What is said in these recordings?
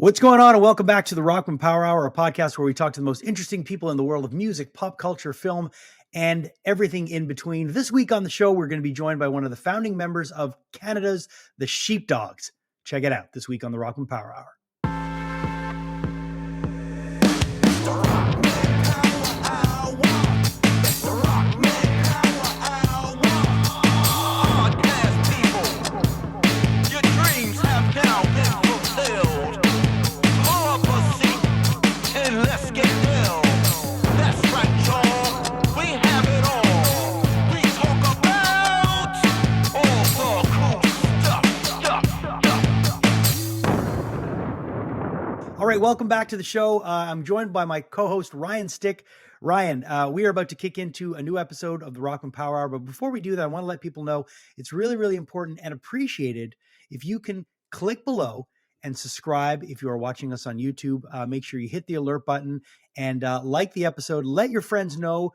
What's going on? And welcome back to the Rockman Power Hour, a podcast where we talk to the most interesting people in the world of music, pop culture, film, and everything in between. This week on the show, we're going to be joined by one of the founding members of Canada's the Sheepdogs. Check it out this week on the Rockman Power Hour. All right, welcome back to the show. I'm joined by my co-host, Ryan Stick. Ryan, we are about to kick into a new episode of the Rockman Power Hour. But before we do that, I want to let people know it's really, really important and appreciated if you can click below and subscribe if you are watching us on YouTube. Make sure you hit the alert button and like the episode. Let your friends know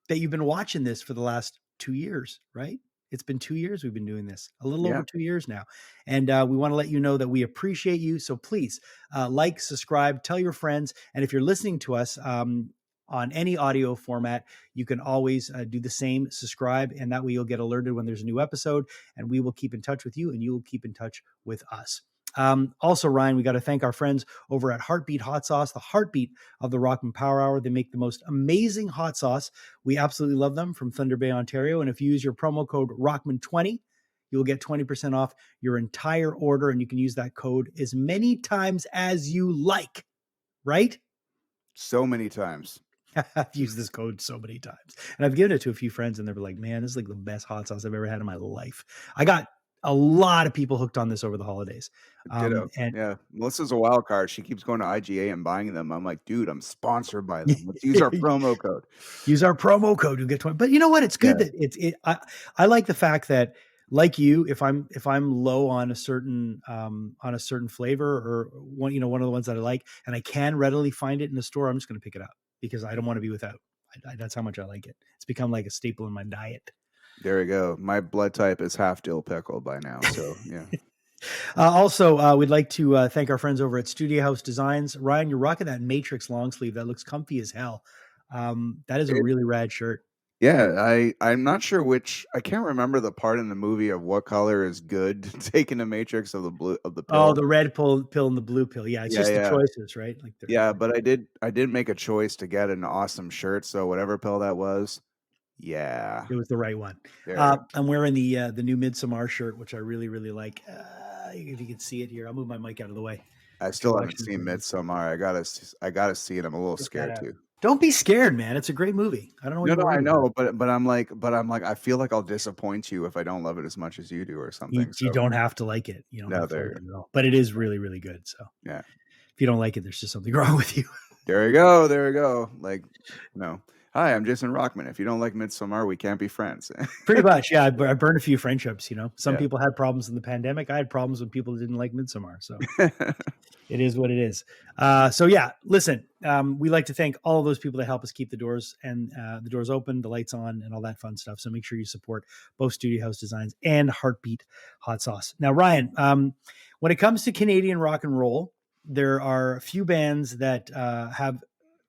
that you've been watching this for the last 2 years, right? It's been 2 years we've been doing this, a little over 2 years now. And we want to let you know that we appreciate you. So please like, subscribe, tell your friends. And if you're listening to us on any audio format, you can always do the same, subscribe, and that way you'll get alerted when there's a new episode, and we will keep in touch with you and you will keep in touch with us. Also, Ryan, we got to thank our friends over at Heartbeat Hot Sauce, the heartbeat of the Rockman Power Hour. They make the most amazing hot sauce. We absolutely love them from Thunder Bay, Ontario. And if you use your promo code Rockman20, you'll get 20% off your entire order. And you can use that code as many times as you like, right? So many times. I've used this code so many times. And I've given it to a few friends and they're like, man, this is like the best hot sauce I've ever had in my life. I got a lot of people hooked on this over the holidays. And yeah, Melissa's a wild card. She keeps going to IGA and buying them. I'm like, dude, I'm sponsored by them. Let's use our promo code. Use our promo code. You'll get 20. But you know what? It's good that I like the fact that, like you, if I'm low on a certain flavor or one of the ones that I like, and I can readily find it in the store, I'm just going to pick it up because I don't want to be without. That's how much I like it. It's become like a staple in my diet. There we go. My blood type is half dill pickle by now. So yeah. Also, we'd like to thank our friends over at Studio House Designs. Ryan, you're rocking that Matrix long sleeve. That looks comfy as hell. That is a really rad shirt. Yeah, I'm not sure which. I can't remember the part in the movie of what color is good. Taking the Matrix of the blue of the pill. Oh, the red pill and the blue pill. Yeah, it's just the choices, right? Like but I did make a choice to get an awesome shirt. So whatever pill that was. Yeah, it was the right one. I'm wearing the new Midsommar shirt, which I really, really like. If you can see it here, I'll move my mic out of the way. I still haven't seen Midsommar. I gotta see it. I'm a little scared too. Don't be scared, man. It's a great movie. I don't know. No, I know, but I'm like, I feel like I'll disappoint you if I don't love it as much as you do, or something. You don't have to like it. You don't have to like it at all. But it is really, really good. So yeah, if you don't like it, there's just something wrong with you. There we go. Like, no. Hi, I'm Jason Rockman. If you don't like Midsommar, we can't be friends. Pretty much, yeah. I burned a few friendships, Some people had problems in the pandemic. I had problems with people that didn't like Midsommar. So it is what it is. So yeah, listen, we like to thank all of those people that help us keep the doors open, the lights on, and all that fun stuff. So make sure you support both Studio House Designs and Heartbeat Hot Sauce. Now, Ryan, when it comes to Canadian rock and roll, there are a few bands that have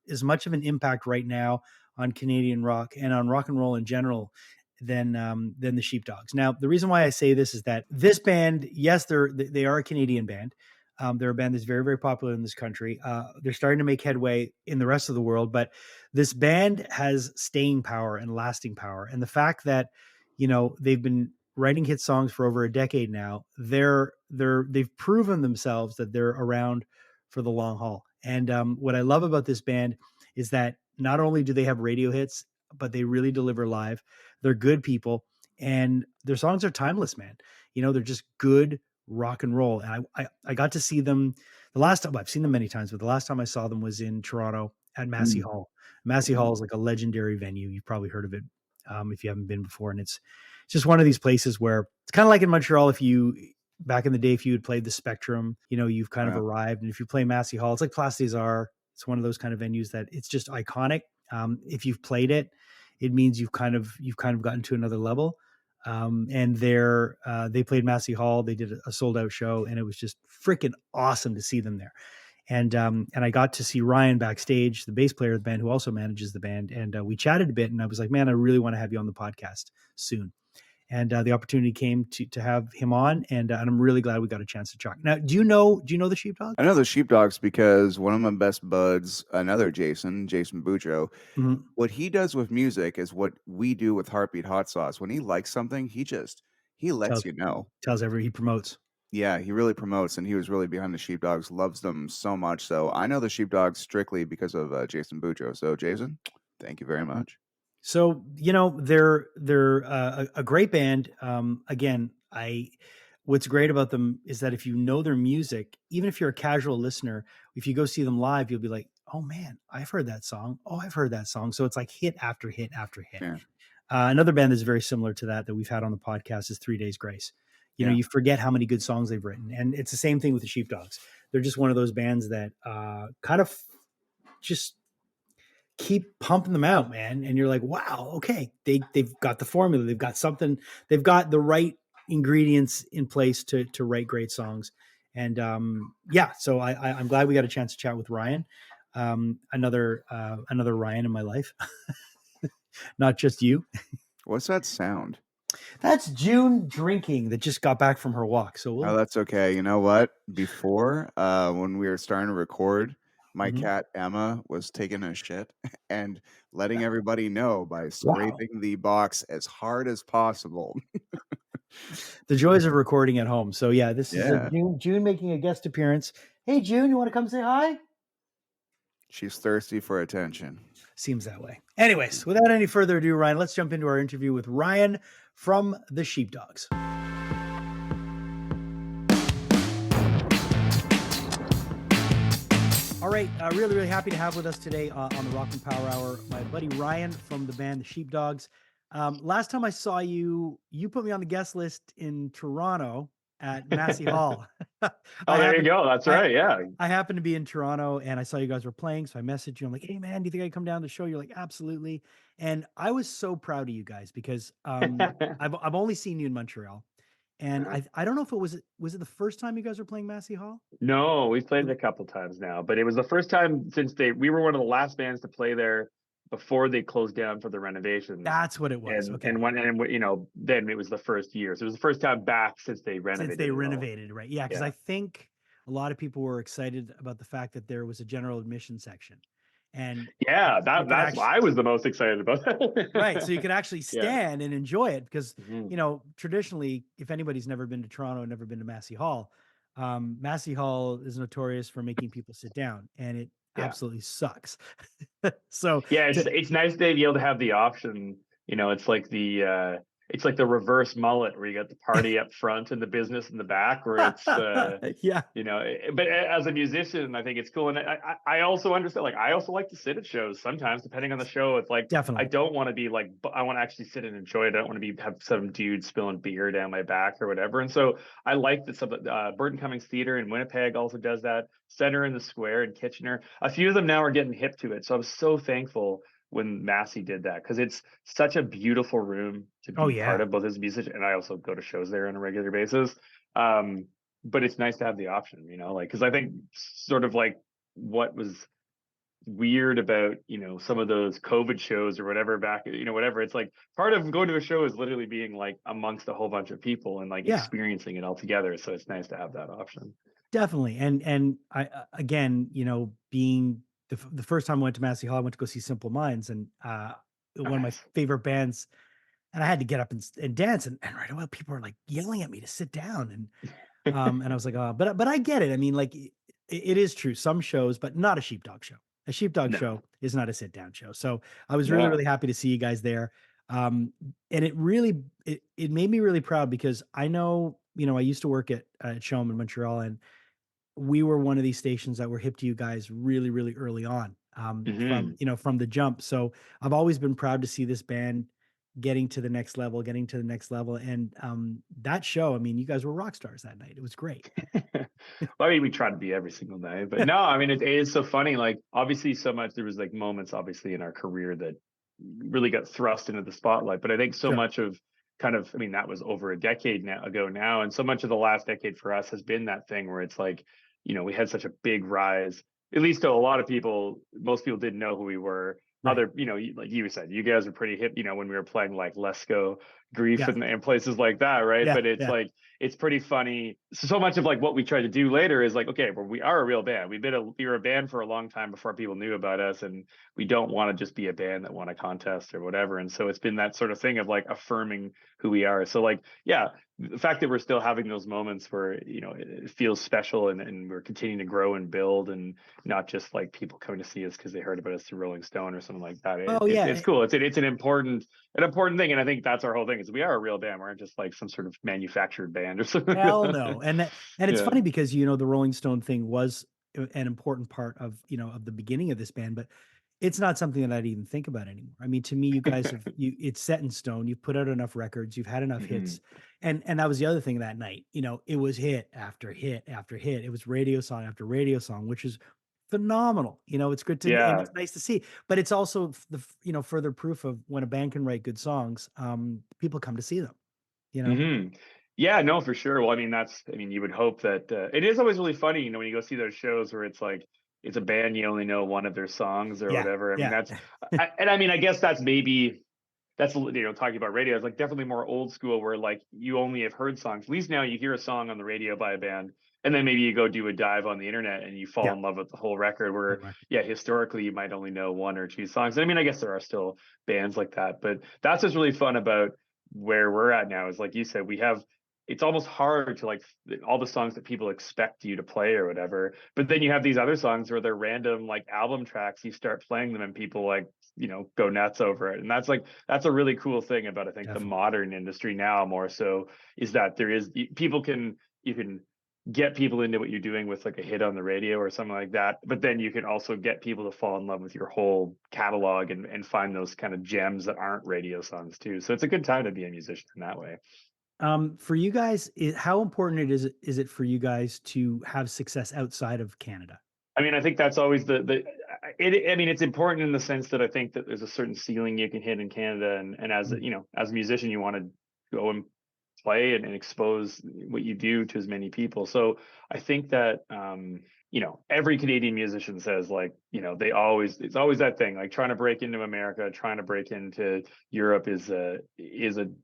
as much of an impact right now on Canadian rock and on rock and roll in general than the Sheepdogs. Now, the reason why I say this is that this band, yes, they are a Canadian band. They're a band that's very, very popular in this country. They're starting to make headway in the rest of the world, but this band has staying power and lasting power. And the fact that, they've been writing hit songs for over a decade now, they've proven themselves that they're around for the long haul. And what I love about this band is that not only do they have radio hits, but they really deliver live. They're good people, and their songs are timeless, man. They're just good rock and roll. And I got to see them the last time. I've seen them many times, but the last time I saw them was in Toronto at Massey Hall. Massey Hall is like a legendary venue. You've probably heard of it if you haven't been before. And it's just one of these places where it's kind of like in Montreal. Back in the day, if you had played the Spectrum, you've kind of arrived. And if you play Massey Hall, it's like Place des Arts. It's one of those kind of venues that it's just iconic. If you've played it, it means you've kind of gotten to another level. And they played Massey Hall. They did a sold out show, and it was just freaking awesome to see them there. And I got to see Ryan backstage, the bass player of the band, who also manages the band, and we chatted a bit. And I was like, man, I really want to have you on the podcast soon. And the opportunity came to have him on, and I'm really glad we got a chance to talk. Now, do you know the Sheepdogs? I know the Sheepdogs because one of my best buds, another Jason Bujo, Mm-hmm. what he does with music is what we do with Heartbeat Hot Sauce. When he likes something, he lets Tells you know. he promotes. Yeah, he really promotes, and he was really behind the Sheepdogs, loves them so much. So I know the Sheepdogs strictly because of Jason Bujo. So Jason, thank you very much. So they're a great band. Again, what's great about them is that if you know their music, even if you're a casual listener, if you go see them live, you'll be like, oh man, I've heard that song. Oh, I've heard that song. So it's like hit after hit after hit. Yeah. Another band that's very similar to that we've had on the podcast is 3 Days Grace. You forget how many good songs they've written, and it's the same thing with the Sheepdogs. They're just one of those bands that kind of just keep pumping them out, man. And you're like, wow, okay, they've got the formula, they've got something, they've got the right ingredients in place to write great songs. And so I'm glad we got a chance to chat with Ryan, another Ryan in my life, not just you. What's that sound? That's June drinking that just got back from her walk. So Oh, that's okay. You know what? Before, when we were starting to record, my cat Emma was taking a shit and letting everybody know by scraping the box as hard as possible. The joys of recording at home. So yeah, this is Yeah. June making a guest appearance. Hey June, you want to come say hi? She's thirsty for attention. Seems that way. Anyways, without any further ado, Ryan, let's jump into our interview with Ryan from the Sheepdogs. All right, really, really happy to have with us today on the Rockman Power Hour my buddy Ryan from the band the Sheepdogs. Last time I saw you, you put me on the guest list in Toronto at Massey Hall. There you go. That's right. Yeah. I happened to be in Toronto and I saw you guys were playing. So I messaged you. I'm like, hey man, do you think I can come down to the show? You're like, absolutely. And I was so proud of you guys because I've only seen you in Montreal. And I don't know if was it the first time you guys were playing Massey Hall? No, we've played it a couple times now, but it was the first time since we were one of the last bands to play there before they closed down for the renovations. That's what it was. Then it was the first year. So it was the first time back since they renovated. Right? Yeah, because I think a lot of people were excited about the fact that there was a general admission section. And that's why I was the most excited about that. Right. So you could actually stand and enjoy it because, traditionally, if anybody's never been to Toronto, never been to Massey Hall is notorious for making people sit down, and it absolutely sucks. So it's nice to be able to have the option. It's like the reverse mullet where you got the party up front and the business in the back, where it's but as a musician, I think it's cool. And I also understand, like, I also like to sit at shows sometimes, depending on the show. It's like, definitely, I don't want to be like, I want to actually sit and enjoy it. I don't want to have some dude spilling beer down my back or whatever. And so I like that some Burton Cummings Theater in Winnipeg also does that. Center in the Square in Kitchener. A few of them now are getting hip to it. So I'm so thankful when Massey did that, because it's such a beautiful room to be part of, both as a musician, and I also go to shows there on a regular basis. But it's nice to have the option, because I think sort of like what was weird about, some of those COVID shows or whatever back, whatever, it's like part of going to a show is literally being like amongst a whole bunch of people and like experiencing it all together. So it's nice to have that option. Definitely. And I, again, being the first time I went to Massey Hall, I went to go see Simple Minds, and one of my favorite bands, and I had to get up and dance, and right away people were like yelling at me to sit down, and I was like, oh, but I get it. I mean, like it is true. Some shows, but not a Sheepdog show. A Sheepdog show is not a sit down show. So I was really, really happy to see you guys there. And it really, it made me really proud because I know, I used to work at Showem in Montreal, and we were one of these stations that were hip to you guys really, really early on, from the jump. So I've always been proud to see this band getting to the next level. And that show, I mean, you guys were rock stars that night. It was great. Well, I mean, we try to be every single night, but no, I mean, it is so funny. Like, obviously there was like moments obviously in our career that really got thrust into the spotlight, but I think so much of kind of, I mean, that was over a decade ago now. And so much of the last decade for us has been that thing where it's like, we had such a big rise, at least to a lot of people. Most people didn't know who we were. Right. Other, like you said, you guys are pretty hip, when we were playing like Lesko, Grief, Yeah. and places like that, right? Yeah, But it's yeah. like, it's pretty funny. So much of like what we try to do later is like, okay, well, we are a real band. We were a band for a long time before people knew about us, and we don't want to just be a band that won a contest or whatever. And so it's been that sort of thing of like affirming who we are. So like, yeah, the fact that we're still having those moments where it feels special, and we're continuing to grow and build, and not just like people coming to see us because they heard about us through Rolling Stone or something like that. Oh yeah, It's cool. It's an important thing, and I think that's our whole thing, is we are a real band. We're not just like some sort of manufactured band or something. hell no. And it's Yeah. funny because the Rolling Stone thing was an important part of of the beginning of this band, but it's not something that I'd even think about anymore. I mean, to me, you guys it's set in stone. You've put out enough records, you've had enough hits. And that was the other thing that night. It was hit after hit after hit. It was radio song after radio song, which is phenomenal. It's good to, and Yeah. it's nice to see, but it's also the further proof of when a band can write good songs, people come to see them. Yeah, no, for sure. Well, I mean, you would hope that it is always really funny, when you go see those shows where it's like, it's a band, you only know one of their songs or Yeah, whatever. I mean, yeah. I guess that's talking about radio, it's like definitely more old school, where like you only have heard songs. At least now you hear a song on the radio by a band, and then maybe you go do a dive on the internet and you fall Yeah. in love with the whole record, where Whole record. yeah, historically you might only know one or two songs. I mean, I guess there are still bands like that, but that's what's really fun about where we're at now, is like you said, it's almost hard to like all the songs that people expect you to play or whatever. But then you have these other songs where they're random like album tracks. You start playing them and people like, go nuts over it. And that's a really cool thing about, I think, Definitely. the modern industry now more so, is that you can get people into what you're doing with like a hit on the radio or something like that. But then you can also get people to fall in love with your whole catalog and find those kind of gems that aren't radio songs too. So it's a good time to be a musician in that way. For you guys, how important is it for you guys to have success outside of Canada? I mean, I think that's always I mean, it's important in the sense that I think that there's a certain ceiling you can hit in Canada, and as as a musician, you want to go and play and expose what you do to as many people. So I think that every Canadian musician says, like, it's always that thing, like trying to break into America, trying to break into Europe is a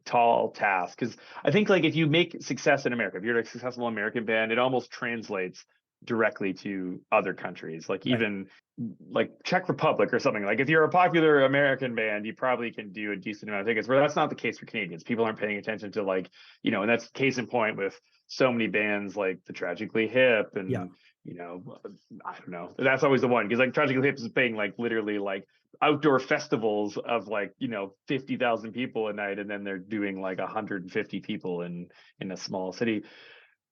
tall task. Because I think, like, if you make success in America, if you're a successful American band, it almost translates directly to other countries, like even like Czech Republic or something. Like if you're a popular American band, you probably can do a decent amount of tickets, where that's not the case for Canadians. People aren't paying attention to, like, and that's case in point with so many bands like the Tragically Hip and I don't know. That's always the one, because like Tragically Hip is paying like literally like outdoor festivals of like 50,000 people a night, and then they're doing like 150 people in a small city.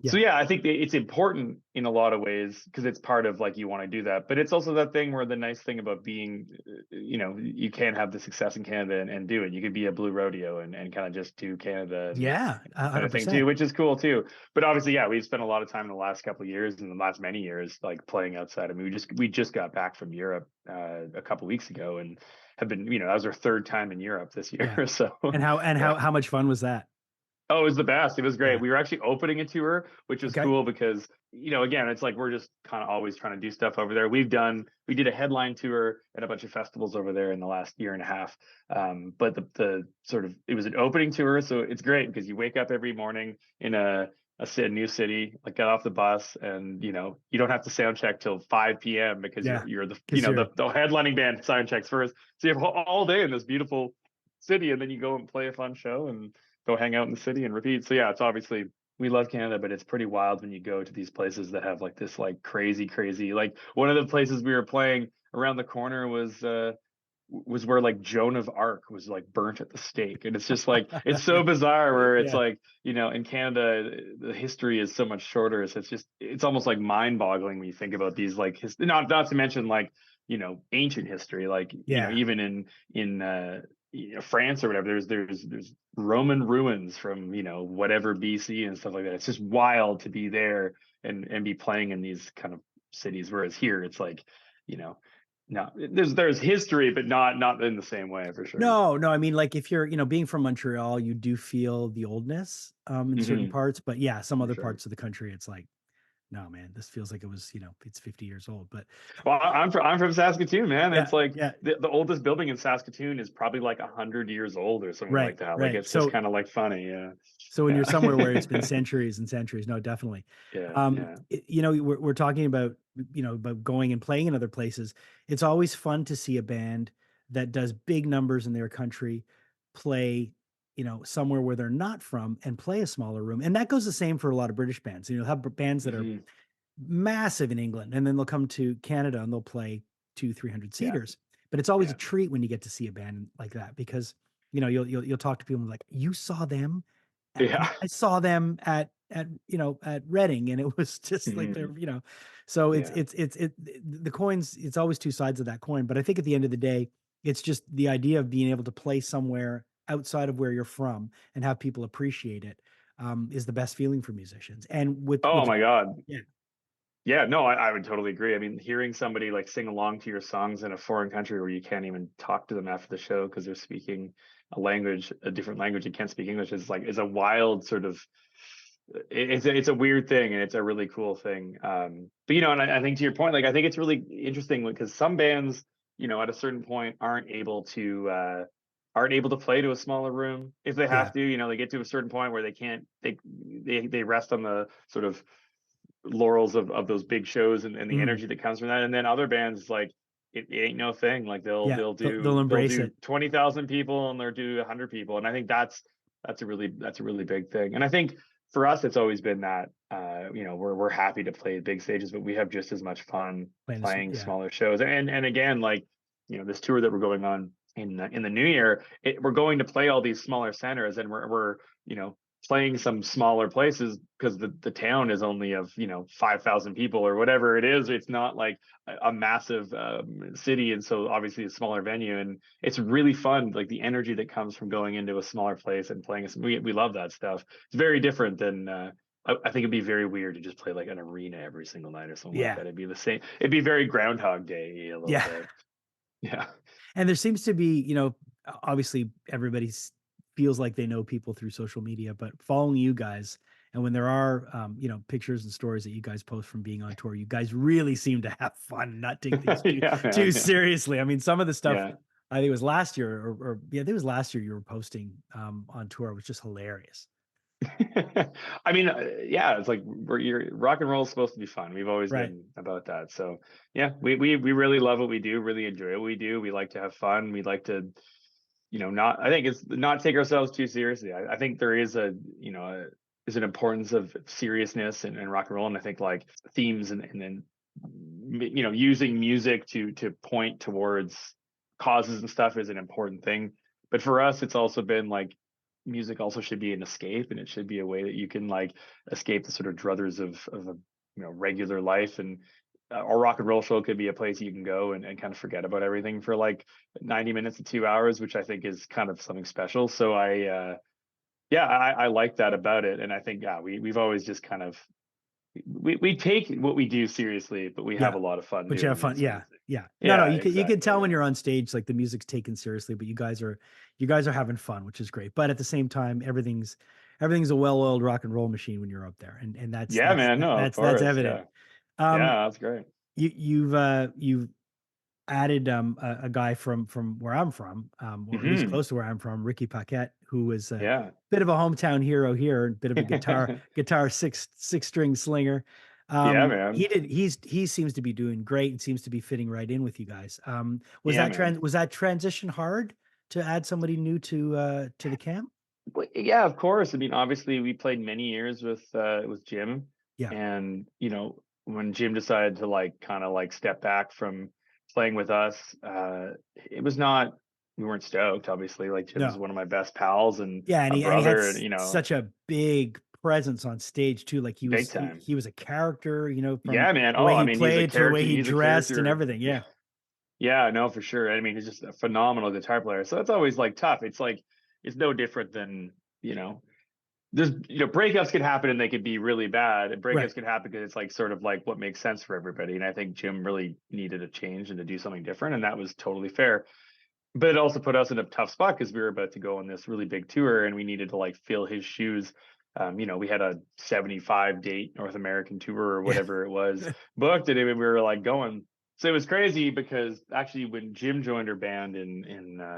So yeah, I think it's important in a lot of ways, because it's part of like, you want to do that, but it's also that thing where the nice thing about being, you can have the success in Canada and do it. You could be a Blue Rodeo and kind of just do Canada and kind of thing too, which is cool too. But obviously, yeah, we've spent a lot of time in the last couple of years, and the last many years, like playing outside. I mean, we just got back from Europe a couple of weeks ago, and have been, that was our third time in Europe this year. Yeah. So how much fun was that? Oh, it was the best. It was great. Yeah. We were actually opening a tour, which was cool because, again, it's like we're just kind of always trying to do stuff over there. We did a headline tour at a bunch of festivals over there in the last year and a half. But the sort of, it was an opening tour. So it's great because you wake up every morning in a new city, like get off the bus, and you don't have to sound check till 5 p.m. because you're the headlining band sound checks first. So you have all day in this beautiful city, and then you go and play a fun show and go hang out in the city and repeat. So yeah, it's obviously, we love Canada, but it's pretty wild when you go to these places that have like this like crazy, like one of the places we were playing around the corner was where like Joan of Arc was like burnt at the stake. And it's just like, it's so bizarre where it's like, in Canada, the history is so much shorter. So it's almost like mind boggling when you think about these, like, not to mention like, ancient history, like, even in France or whatever, there's Roman ruins from, whatever BC and stuff like that. It's just wild to be there and be playing in these kind of cities. Whereas here it's like, No, there's history, but not in the same way for sure. No, I mean, like if you're, being from Montreal, you do feel the oldness in certain parts, but yeah, some For other sure. parts of the country, it's like, no, man, this feels like it was, it's 50 years old. But Well, I'm from Saskatoon, man. yeah, It's like yeah, the oldest building in Saskatoon is probably like 100 years old or something like right, that. Like right. it's just kind of like funny. Yeah. So when you're somewhere where it's been Yeah. centuries and centuries, no, definitely. Yeah. Yeah. We're talking about, about going and playing in other places. It's always fun to see a band that does big numbers in their country play, somewhere where they're not from and play a smaller room. And that goes the same for a lot of British bands. You'll have bands that are Mhm. massive in England, and then they'll come to Canada and they'll play 200-300 Yeah. seaters. But it's always a Yeah. treat when you get to see a band like that, because you'll talk to people and like, you saw them Yeah. I saw them at Reading, and it was just like Mhm. they're. So Yeah. the coins. It's always two sides of that coin. But I think at the end of the day, it's just the idea of being able to play somewhere outside of where you're from and have people appreciate it is the best feeling for musicians. And Oh my God. yeah, Yeah, no, I would totally agree. I mean, hearing somebody like sing along to your songs in a foreign country where you can't even talk to them after the show because they're speaking a different language, you can't speak English, is a wild sort of it's a weird thing, and it's a really cool thing. But and I think to your point, like I think it's really interesting because some bands, at a certain point aren't able to play to a smaller room if they yeah, have to. They get to a certain point where they can't they rest on the sort of laurels of those big shows and the mhm, energy that comes from that. And then other bands like it ain't no thing. Like they'll yeah. they'll They'll do they'll embrace do it. 20,000 people and they'll do 100 people. And I think that's a really big thing. And I think for us it's always been that we're happy to play big stages, but we have just as much fun Playing this, playing yeah, smaller shows. And again, like this tour that we're going on in the new year, we're going to play all these smaller centers, and we're playing some smaller places because the town is only of 5,000 people or whatever it is. It's not like a massive city, and so obviously a smaller venue, and it's really fun. Like the energy that comes from going into a smaller place and playing, we love that stuff. It's very different than I think it'd be very weird to just play like an arena every single night or something like yeah, that. It'd be the same. It'd be very Groundhog Day a little yeah. bit. Yeah. And there seems to be, obviously everybody feels like they know people through social media, but following you guys, and when there are, pictures and stories that you guys post from being on tour, you guys really seem to have fun, not take things Yeah, too man. Yeah. seriously. I mean, some of the stuff, Yeah. I think it was last year, or yeah, I think it was last year you were posting on tour, was just hilarious. I mean, yeah, it's like rock and roll is supposed to be fun. We've always Right. been about that. So yeah, we really love what we do, really enjoy what we do. We like to have fun. We like to, not, I think it's not take ourselves too seriously. I think there is is an importance of seriousness in rock and roll. And I think like themes and then, using music to point towards causes and stuff is an important thing. But for us, it's also been like, music also should be an escape, and it should be a way that you can like escape the sort of druthers of a regular life. And a rock and roll show could be a place you can go and kind of forget about everything for like 90 minutes to 2 hours, which I think is kind of something special. So I like that about it. And I think we've always just kind of we take what we do seriously, but we have Yeah. a lot of fun But you have doing fun. it, sort Yeah. of thing. Yeah. No, Yeah, you can exactly. tell when Yeah. you're on stage, like the music's taken seriously, but you guys are having fun, which is great. But at the same time, everything's a well-oiled rock and roll machine when you're up there. And that's, Yeah, man. No, of that's course. evident. Yeah. Um, Yeah, that's great. you've added a guy from where I'm from, or at least Hmm. close to where I'm from, Ricky Paquette, who was a Yeah. bit of a hometown hero here, a bit of a guitar six string slinger. Yeah, man. He seems to be doing great and seems to be fitting right in with you guys. Yeah, man. Was that transition hard to add somebody new to the camp? Well, yeah, of course. I mean, obviously, we played many years with Jim, Yeah, and when Jim decided to like kind of like step back from playing with us, it was not. We weren't stoked, obviously. Like Jim's no, one of my best pals and yeah, a and he had brother, and such a big presence on stage too. Like big time. he was a character, from Yeah, man. the Oh, way I he mean, he's a played to the way character. he He's a dressed and character. everything. Yeah, Yeah, yeah, no, for sure. I mean, he's just a phenomenal guitar player. So it's always like tough. It's like it's no different than you know there's, breakups could happen and they could be really bad, and Right. breakups could happen because it's like sort of like what makes sense for everybody. And I think Jim really needed a change and to do something different, and that was totally fair. But it also put us in a tough spot because we were about to go on this really big tour and we needed to like fill his shoes. We had a 75 date North American tour or Yeah. whatever it was booked, and we were like going. So it was crazy because actually when Jim joined our band in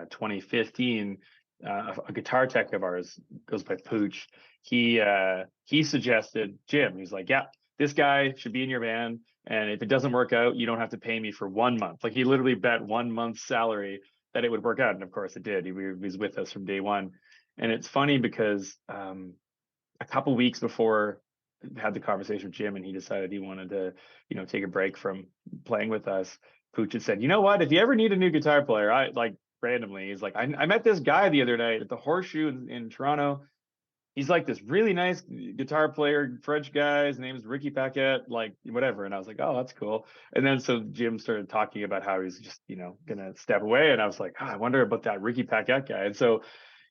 2015, a guitar tech of ours goes by Pooch. He suggested Jim. He's like, yeah, this guy should be in your band. And if it doesn't work out, you don't have to pay me for 1 month. Like he literally bet 1 month's salary that it would work out. And of course it did. He was with us from day one. And it's funny because a couple weeks before I had the conversation with Jim and he decided he wanted to, take a break from playing with us, Pooch had said, you know what, if you ever need a new guitar player, I like randomly, he's like, I met this guy the other night at the Horseshoe in Toronto. He's like this really nice guitar player, French guy. His name is Ricky Paquette, like whatever. And I was like, oh, that's cool. And then so Jim started talking about how he's just, gonna step away. And I was like, I wonder about that Ricky Paquette guy. And so,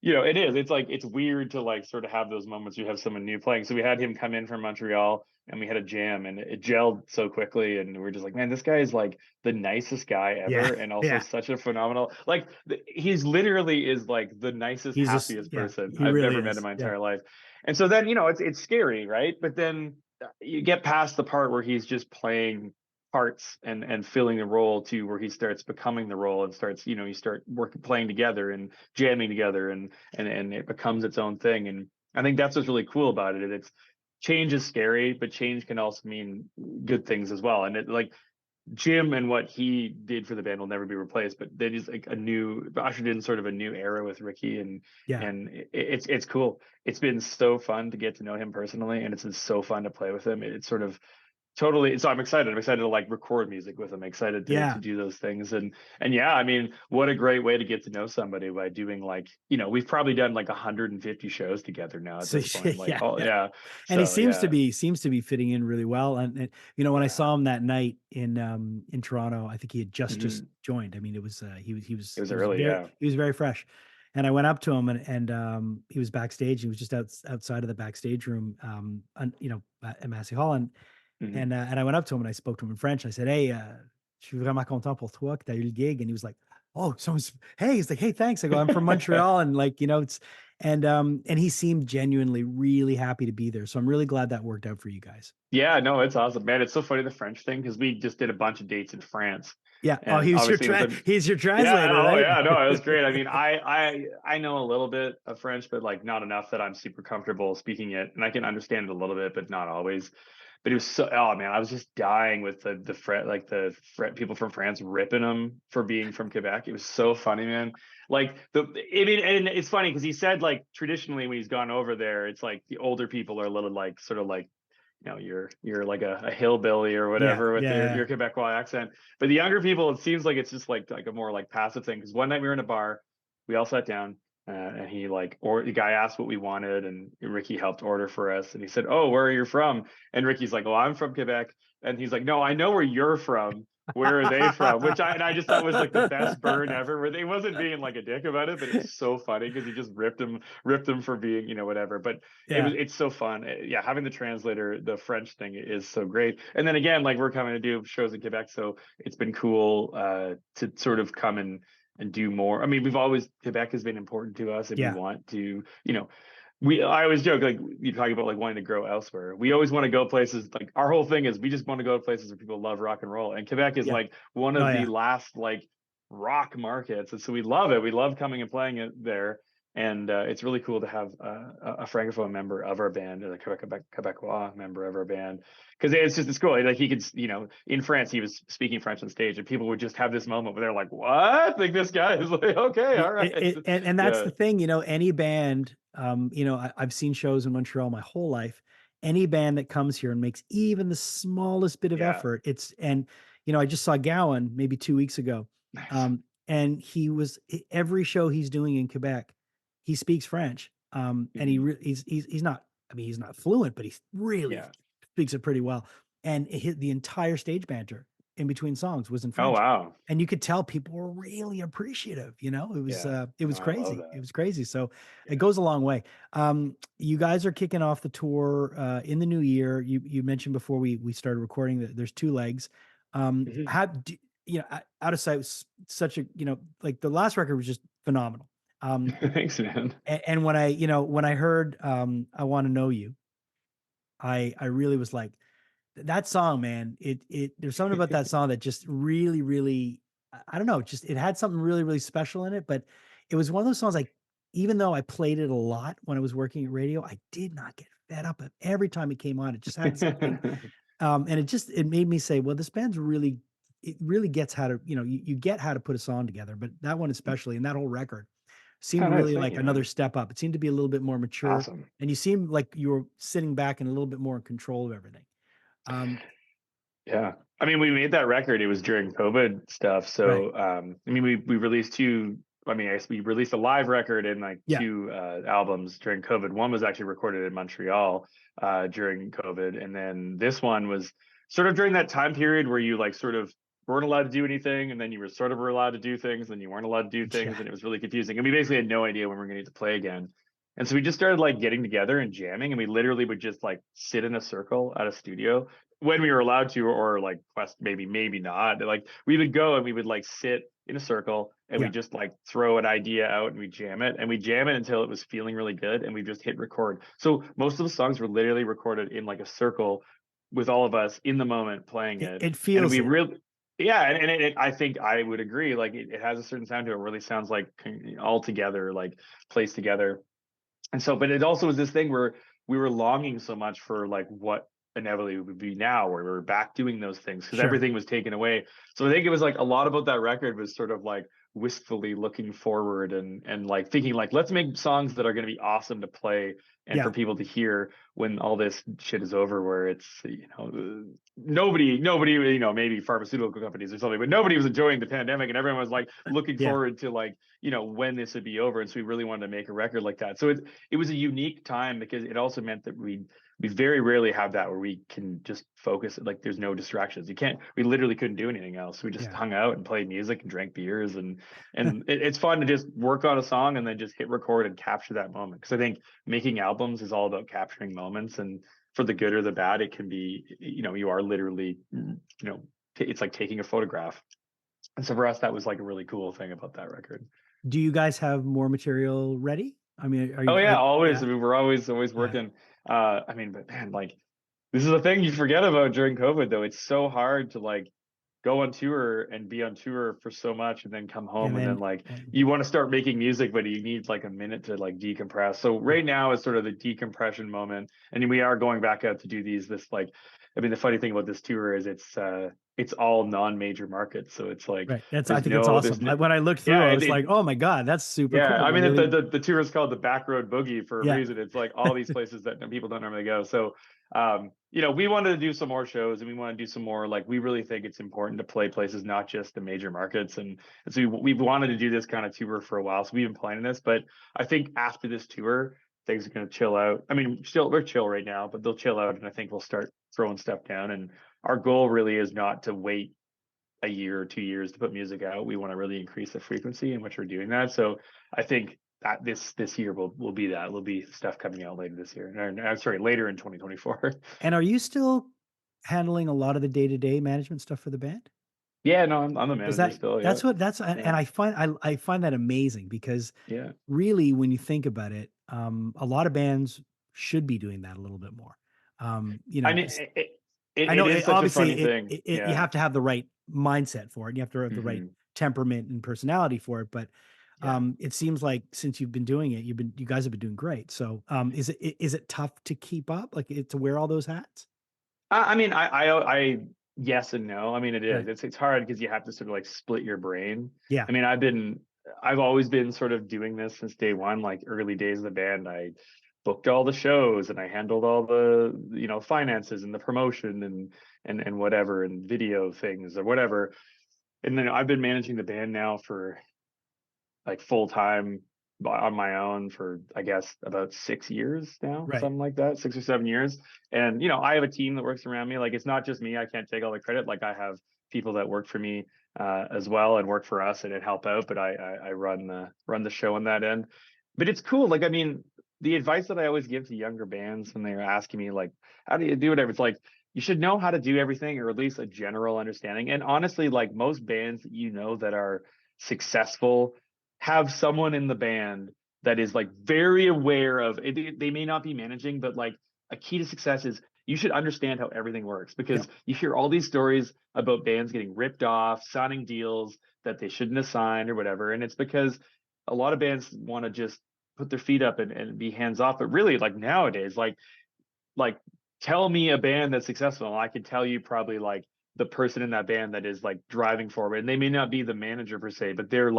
it's like it's weird to like sort of have those moments you have someone new playing. So we had him come in from Montreal and we had a jam and it gelled so quickly. And we're just like, man, this guy is like the nicest guy Yeah. ever. And also Yeah. such a phenomenal, like he's literally is like the nicest, He's just, happiest yeah, person he I've really ever met in is. my Yeah. entire life. And so then, it's scary, right? But then you get past the part where he's just playing parts and filling the role to where he starts becoming the role and starts, you start working, playing together and jamming together and it becomes its own thing. And I think that's what's really cool about it. It's change is scary, but change can also mean good things as well. And it like Jim and what he did for the band will never be replaced, but that is like ushered in sort of a new era with Ricky, and Yeah. it's cool. It's been so fun to get to know him personally, and it's been so fun to play with him. It's sort of totally. So I'm excited. I'm excited to like record music with him. Excited to Yeah. do those things, and yeah, I mean, what a great way to get to know somebody by doing like we've probably done like 150 shows together now at So this point. Like, yeah, oh yeah. yeah, And he so yeah. seems to be fitting in really well. And when I Yeah. saw him that night in Toronto, I think he had just Mhm. joined. I mean, it was It was early, yeah. he was very fresh. And I went up to him and he was backstage. He was just outside of the backstage room, at Massey Hall. Mhm. And I went up to him and I spoke to him in French. I said, "Hey, je suis vraiment content pour toi que tu as eu le gig." And he was like, "Oh, hey," he's like, "Hey, thanks." I go, "I'm from Montreal." And like, and he seemed genuinely really happy to be there. So I'm really glad that worked out for you guys. Yeah, no, it's awesome, man. It's so funny the French thing because we just did a bunch of dates in France, Yeah. Oh, and obviously with the he's your yeah, translator, oh right? yeah, no, it was great. I mean, I know a little bit of French, but like not enough that I'm super comfortable speaking it, and I can understand it a little bit, but not always. But it was so oh man, I was just dying with the people from France ripping him for being from Quebec. It was so funny, man. Like I mean, and it's funny because he said like traditionally when he's gone over there, it's like the older people are a little like sort of like you're like a hillbilly or Yeah. whatever with Yeah. your Quebecois accent. But the younger people, it seems like it's just like a more like passive thing. Because one night we were in a bar, we all sat down, and he like or the guy asked what we wanted, and Ricky helped order for us, and he said, "Oh, where are you from?" And Ricky's like, "Oh, I'm from Quebec," and he's like, "No, I know where you're from." Where are they from? Which I just thought was like the best burn ever. Where they wasn't being like a dick about it, but it was so funny because he just ripped him for being whatever. But Yeah. it's so fun. Yeah, having the translator, the French thing is so great. And then again, like we're coming to do shows in Quebec, so it's been cool to sort of come and do more. I mean, Quebec has been important to us, and we Yeah. want to, I always joke like you talk about like wanting to grow elsewhere. We always want to go places like our whole thing is we just want to go to places where people love rock and roll, and Quebec is Yeah. like one Oh of the yeah. last like rock markets, and so we love it. We love coming and playing it there, and it's really cool to have a francophone member of our band, a Quebecois member of our band, because it's cool. Like he could, in France, he was speaking French on stage, and people would just have this moment where they're like, "What?" Like this guy is like, "Okay, all right." And that's Yeah. the thing, any band, I've seen shows in Montreal my whole life. Any band that comes here and makes even the smallest bit of Yeah. effort, I just saw Gowan maybe 2 weeks ago. Nice. And every show he's doing in Quebec, he speaks French. And Mhm. he's not, I mean, he's not fluent, but he really Yeah. speaks it pretty well. And the entire stage banter in between songs was in Oh, French. wow. And you could tell people were really appreciative, you know, it was Yeah. it was No, I love crazy. that. It was crazy. So it Yeah. goes a long way. You guys are kicking off the tour in the new year. You mentioned before we started recording that there's 2 legs. Mhm. How do, you know, Out of Sight was such a, you know, like the last record was just phenomenal. Thanks, man. And when I, you know, when I heard I Want to Know You, I really was like, that song, man, there's something about that song that just really, really, I don't know, just it had something really, really special in it. But it was one of those songs, like, even though I played it a lot when I was working at radio, I did not get fed up of every time it came on. It just had something. And it made me say, well, this band's really, it really gets how to, you know, you get how to put a song together, but that one especially, and that whole record Oh, seemed nice. really Thank like you, another man. step up. It seemed to be a little bit more mature, Awesome. and you seemed like you were sitting back and a little bit more in control of everything. Yeah. I mean, we made that record. It was during COVID stuff. Right. So, I mean, we released 2. I mean, I guess we released a live record and like Yeah. 2 albums during COVID. One was actually recorded in Montreal during COVID, and then this one was sort of during that time period where you like sort of weren't allowed to do anything, and then you were sort of allowed to do things, and then you weren't allowed to do things, Yeah. and it was really confusing. And we basically had no idea when we were going to get to play again. And so we just started like getting together and jamming, and we literally would just like sit in a circle at a studio when we were allowed to, or like quest maybe not. Like we would go and we would like sit in a circle and we Yeah. just like throw an idea out and we jam it, and we jam it until it was feeling really good, and we just hit record. So most of the songs were literally recorded in like a circle with all of us in the moment playing it. It And feels we it. really, yeah, and I think I would agree, like it has a certain sound to it. It really sounds like all together, like placed together. And so, but it also was this thing where we were longing so much for like what inevitably would be now, where we were back doing those things because Sure. everything was taken away. So I think it was like a lot about that record was sort of like wistfully looking forward and like thinking like, let's make songs that are going to be awesome to play and Yeah. for people to hear when all this shit is over, where it's, you know, nobody, you know, maybe pharmaceutical companies or something, but nobody was enjoying the pandemic, and everyone was like looking Yeah. forward to like, you know, when this would be over. And so we really wanted to make a record like that. So it was a unique time because it also meant that we very rarely have that where we can just focus, like there's no distractions. We literally couldn't do anything else. We just Yeah. hung out and played music and drank beers, and it's fun to just work on a song and then just hit record and capture that moment, because I think making albums is all about capturing moments, and for the good or the bad, it can be, you know, you are literally, you know, it's like taking a photograph. And so for us, that was like a really cool thing about that record. Do you guys have more material ready? I mean, Oh yeah, always. yeah. I mean, we're always Yeah. working. I mean, but man, like this is a thing you forget about during COVID though. It's so hard to like go on tour and be on tour for so much and then come home And and then then, like you want to start making music, but you need like a minute to like decompress. So yeah. right now is sort of the decompression moment. And we are going back out to do this like, I mean, the funny thing about this tour is it's all non-major markets. So it's like Right. I think it's there's awesome. no, When I looked through, yeah, I was like, oh my God, that's super yeah, cool. I I mean really, the tour is called the Back Road Boogie for a yeah. reason. It's like all these places that people don't normally go. So, you know, we wanted to do some more shows, and we want to do some more. Like, we really think it's important to play places, not just the major markets. And so we've wanted to do this kind of tour for a while. So we've been planning this, but I think after this tour, things are going to chill out. I mean, we're chill right now, but they'll chill out, and I think we'll start throwing stuff down. And our goal really is not to wait a year or 2 years to put music out. We want to really increase the frequency in which we're doing that. So I think that this year will be that. Will be stuff coming out later this year. Sorry, later in 2024. And are you still handling a lot of the day-to-day management stuff for the band? Yeah, no, I'm the Is manager that still. Yeah, that's what that's yeah, and I find that amazing because yeah. really when you think about it, a lot of bands should be doing that a little bit more. You I know, mean, I it know is such a obviously funny thing. you Yeah. have to have the right mindset for it. You have to have the right Hmm. temperament and personality for it. But Yeah. it seems like since you've been doing it, you guys have been doing great. So is it tough to keep up, like to wear all those hats? I mean, I yes and no. I mean, it is. Right. It's hard because you have to sort of like split your brain. Yeah. I mean, I've always been sort of doing this since day one, like early days of the band. I booked all the shows and I handled all the, you know, finances and the promotion and whatever, and video things or whatever. And then I've been managing the band now for like full time on my own for I guess about 6 years now, Right. something like that, 6 or 7 years. And you know, I have a team that works around me. Like, it's not just me. I can't take all the credit. Like, I have people that work for me as well and work for us and help out, but I run the show on that end. But it's cool. Like, I mean, the advice that I always give to younger bands when they're asking me like, how do you do whatever? It's like, you should know how to do everything, or at least a general understanding. And honestly, like most bands that that are successful have someone in the band that is like very aware of it. They may not be managing, but like a key to success is you should understand how everything works, because you hear all these stories about bands getting ripped off, signing deals that they shouldn't have signed or whatever. And it's because a lot of bands want to just put their feet up and be hands off. But really, like nowadays, like tell me a band that's successful, and I can tell you probably like the person in that band that is like driving forward. And they may not be the manager per se, but they're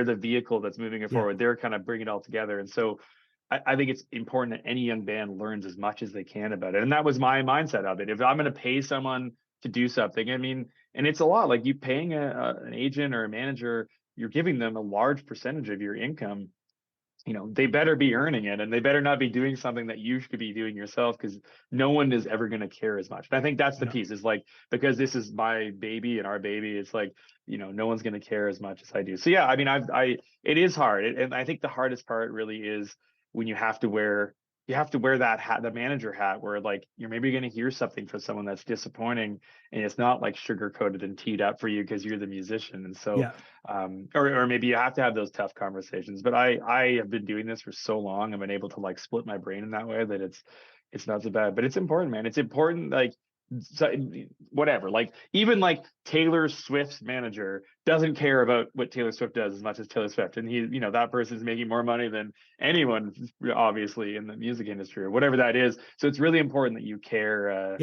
the vehicle that's moving it forward. They're kind of bringing it all together. And so I think it's important that any young band learns as much as they can about it. And that was my mindset of it. If I'm going to pay someone to do something, I mean, and it's a lot, like you paying an agent or a manager, you're giving them a large percentage of your income. They better be earning it, and they better not be doing something that you should be doing yourself, because no one is ever going to care as much. And I think that's the piece, is like, because this is my baby and our baby, it's like, no one's going to care as much as I do. So yeah, I mean, it is hard. And I think the hardest part really is when you have to wear that hat, the manager hat, where like you're maybe going to hear something from someone that's disappointing, and it's not like sugar coated and teed up for you because you're the musician. And so or maybe you have to have those tough conversations. But I have been doing this for so long, I've been able to like split my brain in that way, that it's not so bad. But it's important, man. It's important, like, so, whatever, like even like Taylor Swift's manager doesn't care about what Taylor Swift does as much as Taylor Swift, and that person's making more money than anyone obviously in the music industry or whatever that is. So it's really important that you care.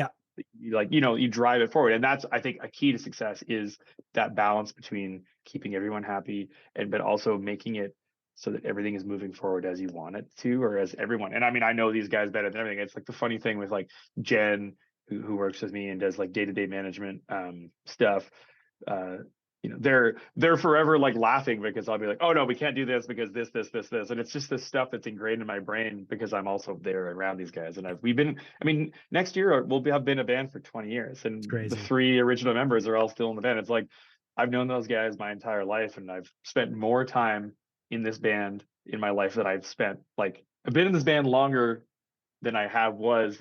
You drive it forward. And that's, I think, a key to success, is that balance between keeping everyone happy but also making it so that everything is moving forward as you want it to, or as everyone. And I mean, I know these guys better than everything. It's like the funny thing with like Jen, who works with me and does like day-to-day management stuff. They're forever like laughing, because I'll be like, oh no, we can't do this because this, and it's just this stuff that's ingrained in my brain, because I'm also there around these guys. And next year have been a band for 20 years, and the 3 original members are all still in the band. It's like, I've known those guys my entire life, and I've spent more time in this band in my life than I've been in this band longer than I was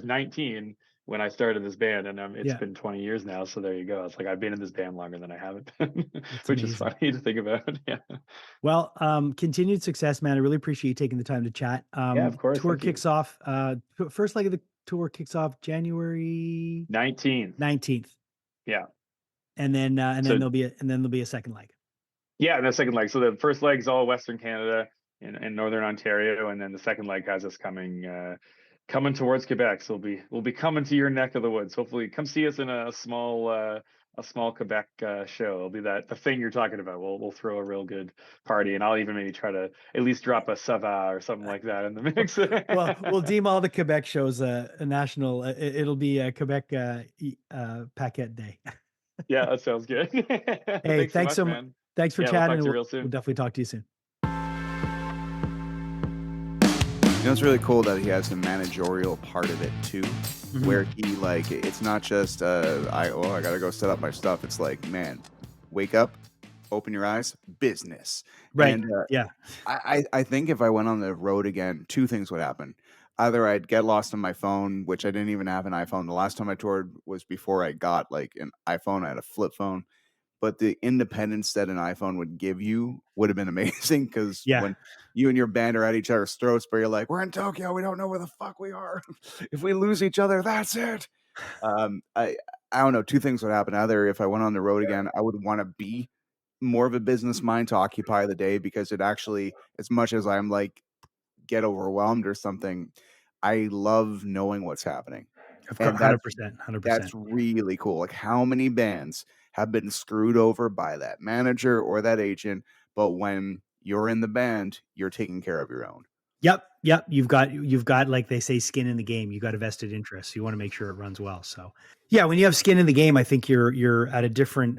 19 when I started this band, and it's been 20 years now. So there you go. It's like I've been in this band longer than I haven't been, which is funny to think about. Yeah. Well, continued success, man. I really appreciate you taking the time to chat. Yeah, of course. Tour kicks off. First leg of the tour kicks off January 19th. Yeah. And then there'll be a second leg. Yeah, and the second leg. So the first leg's all Western Canada and Northern Ontario, and then the second leg has us coming towards Quebec. So we'll be coming to your neck of the woods. Hopefully, come see us in a small Quebec show. It'll be the thing you're talking about. We'll throw a real good party, and I'll even maybe try to at least drop a Sava or something like that in the mix. Well, we'll deem all the Quebec shows a national. It'll be a Quebec Paquette Day. Yeah, that sounds good. Hey, thanks so much, man. Thanks for chatting. We'll definitely talk to you soon. It's really cool that he has the managerial part of it too, where he it's not just I gotta go set up my stuff. It's like, man, wake up, open your eyes, business. Right. And, yeah. I think if I went on the road again, 2 things would happen. Either I'd get lost on my phone, which I didn't even have an iPhone. The last time I toured was before I got an iPhone. I had a flip phone. But the independence that an iPhone would give you would have been amazing, because when you and your band are at each other's throats, but you're like, we're in Tokyo, we don't know where the fuck we are. If we lose each other, that's it. I don't know. 2 things would happen. Either if I went on the road again, I would want to be more of a business mind to occupy the day, because it actually, as much as I'm get overwhelmed or something, I love knowing what's happening. And 100%. That's really cool. Like, how many bands have been screwed over by that manager or that agent, but when you're in the band, you're taking care of your own. Yep. You've got, like they say, skin in the game. You got a vested interest. You want to make sure it runs well. So yeah, when you have skin in the game, I think you're at a different,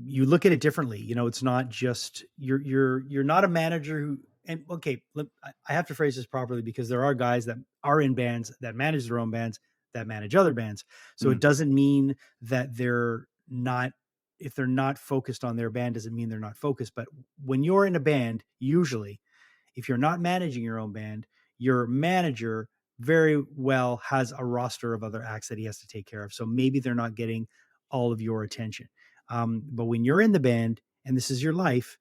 you look at it differently. It's not just, you're not a manager who, and okay, I have to phrase this properly, because there are guys that are in bands that manage their own bands that manage other bands. So it doesn't mean that they're not focused on their band, doesn't mean they're not focused. But when you're in a band, usually, if you're not managing your own band, your manager very well has a roster of other acts that he has to take care of. So maybe they're not getting all of your attention. But when you're in the band and this is your life,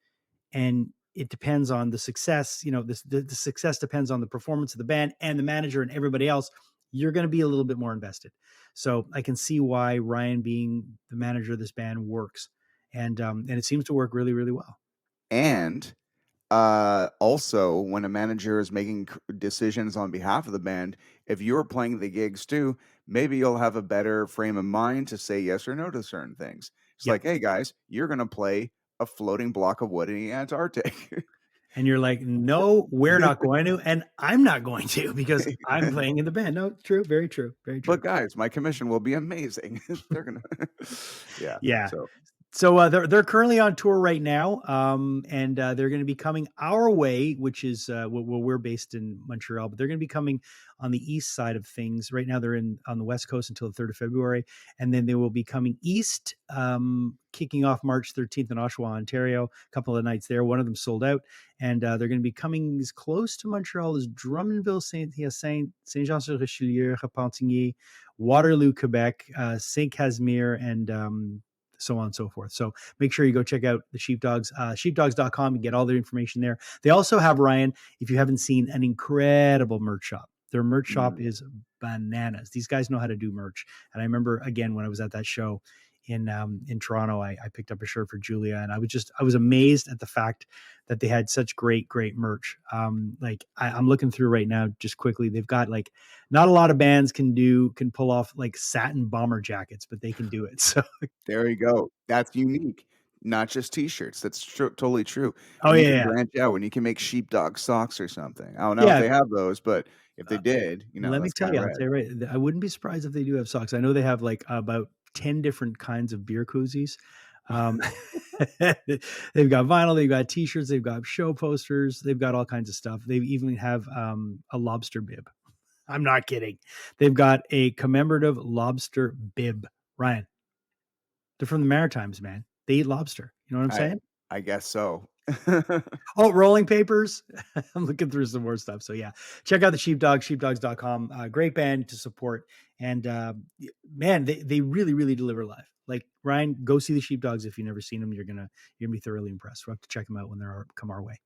and it depends on the success, the success depends on the performance of the band and the manager and everybody else, you're going to be a little bit more invested. So I can see why Ryan being the manager of this band works. And it seems to work really, really well. And also, when a manager is making decisions on behalf of the band, if you're playing the gigs too, maybe you'll have a better frame of mind to say yes or no to certain things. It's like, hey guys, you're going to play a floating block of wood in the Antarctic. And you're like, no, we're not going to. And I'm not going to because I'm playing in the band. No, true. Very true. Very true. But guys, my commission will be amazing. They're going to, yeah. So So they're currently on tour right now, and they're going to be coming our way, which is we're based in Montreal, but they're going to be coming on the east side of things. Right now, they're on the West Coast until the 3rd of February, and then they will be coming east, kicking off March 13th in Oshawa, Ontario. A couple of nights there, one of them sold out, and they're going to be coming as close to Montreal as Drummondville, Saint-Jean-sur-Richelieu, Repentigny, Waterloo, Quebec, Saint Casimir, and so on and so forth. So make sure you go check out the Sheepdogs, sheepdogs.com, and get all their information there. They also have, Ryan, if you haven't seen, an incredible merch shop. Their merch shop is bananas. These guys know how to do merch. And I remember, again, when I was at that show in Toronto, I picked up a shirt for Julia, and I was amazed at the fact that they had such great merch. I'm looking through right now just quickly. They've got like, not a lot of bands can pull off like satin bomber jackets, but they can do it. So there you go. That's unique. Not just t-shirts. That's totally true. Oh, you yeah, can yeah. branch out when you can make sheepdog socks or something. I don't know if they have those, but if they did, let me that's tell kinda you, I'll rad. tell you right. I wouldn't be surprised if they do have socks. I know they have like about 10 different kinds of beer koozies. They've got vinyl, they've got t-shirts, they've got show posters, they've got all kinds of stuff. They even have a lobster bib. I'm not kidding. They've got a commemorative lobster bib. Ryan, they're from the Maritimes, man. They eat lobster. You know what I'm saying? I guess so. Oh, rolling papers. I'm looking through some more stuff. So yeah, check out the Sheepdogs, sheepdogs.com. Great band to support. And man, they really, really deliver live. Like, Ryan, go see the Sheepdogs. If you've never seen them, you're gonna be thoroughly impressed. We'll have to check them out when come our way.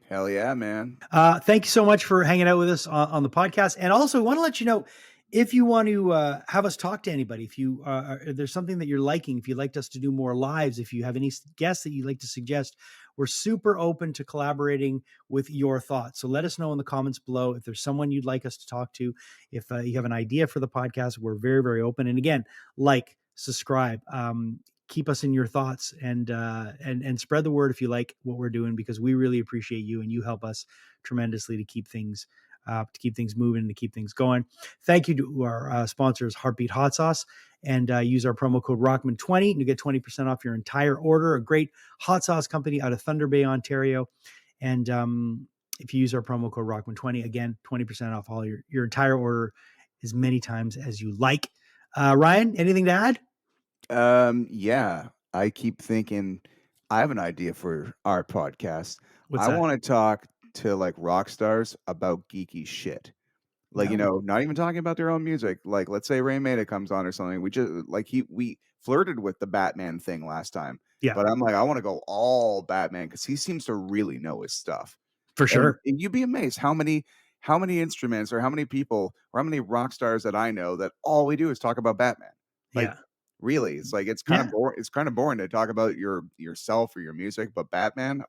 Hell yeah, man. Thank you so much for hanging out with us on the podcast. And also want to let you know, if you want to have us talk to anybody, if you there's something that you're liking, if you'd like us to do more lives, if you have any guests that you'd like to suggest, we're super open to collaborating with your thoughts. So let us know in the comments below if there's someone you'd like us to talk to. If you have an idea for the podcast, we're very, very open. And again, subscribe, keep us in your thoughts, and spread the word if you like what we're doing, because we really appreciate you and you help us tremendously to keep things moving, to keep things going. Thank you to our sponsors, Heartbeat Hot Sauce, and use our promo code Rockman20 to get 20% off your entire order. A great hot sauce company out of Thunder Bay, Ontario. And if you use our promo code Rockman20, again, 20% off all your entire order as many times as you like. Ryan, anything to add? Yeah, I keep thinking I have an idea for our podcast. What's I that? want to talk to like rock stars about geeky shit. Like, not even talking about their own music. Like, let's say Ray Maida comes on or something. We just we flirted with the Batman thing last time. Yeah. But I'm like, I want to go all Batman because he seems to really know his stuff. For sure. And you'd be amazed how many instruments or how many people or how many rock stars that I know that all we do is talk about Batman. Like, yeah. Really, it's like it's kind of boring. It's kind of boring to talk about yourself or your music, but Batman,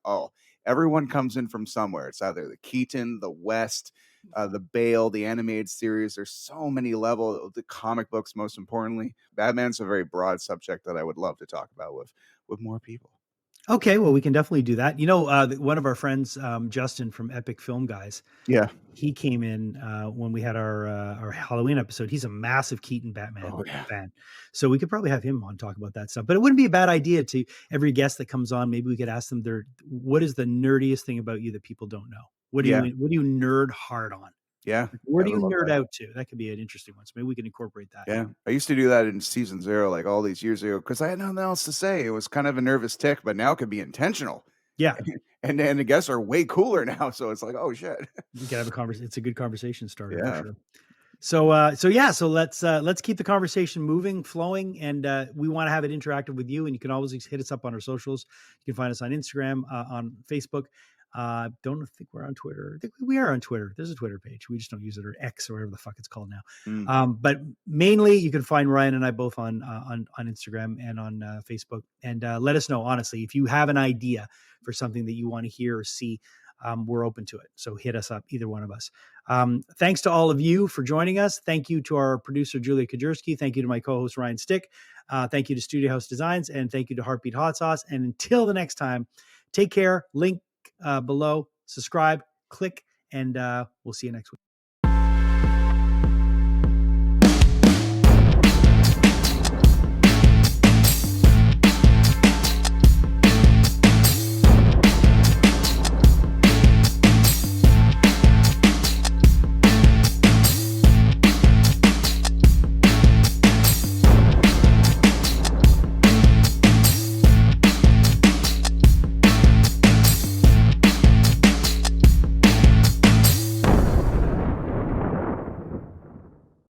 everyone comes in from somewhere. It's either the Keaton, the West, the Bale, the animated series. There's so many levels. The comic books, most importantly, Batman's a very broad subject that I would love to talk about with more people. Okay, well, we can definitely do that. One of our friends, Justin from Epic Film Guys, he came in when we had our Halloween episode. He's a massive Keaton Batman fan, so we could probably have him on talk about that stuff. But it wouldn't be a bad idea to every guest that comes on. Maybe we could ask them what is the nerdiest thing about you that people don't know? What do you nerd hard on? Yeah. Where I do would you love nerd that. out to? That could be an interesting one. So maybe we can incorporate that. Yeah. I used to do that in season 0, like all these years ago, because I had nothing else to say. It was kind of a nervous tick, but now it could be intentional. Yeah. And then the guests are way cooler now. So it's like, oh shit. We can have a conversation. It's a good conversation starter for Yeah. sure. So let's keep the conversation moving, flowing, and we want to have it interactive with you. And you can always hit us up on our socials. You can find us on Instagram, on Facebook. Don't think we're on Twitter. I think we are on Twitter. There's a Twitter page. We just don't use it, or X, or whatever the fuck it's called now. But mainly, you can find Ryan and I both on Instagram and on Facebook. And let us know, honestly, if you have an idea for something that you want to hear or see. We're open to it. So hit us up, either one of us. Thanks to all of you for joining us. Thank you to our producer, Julia Kajerski. Thank you to my co-host, Ryan Stick. Thank you to Studio House Designs. And thank you to Heartbeat Hot Sauce. And until the next time, take care. Link below, subscribe, click, and we'll see you next week.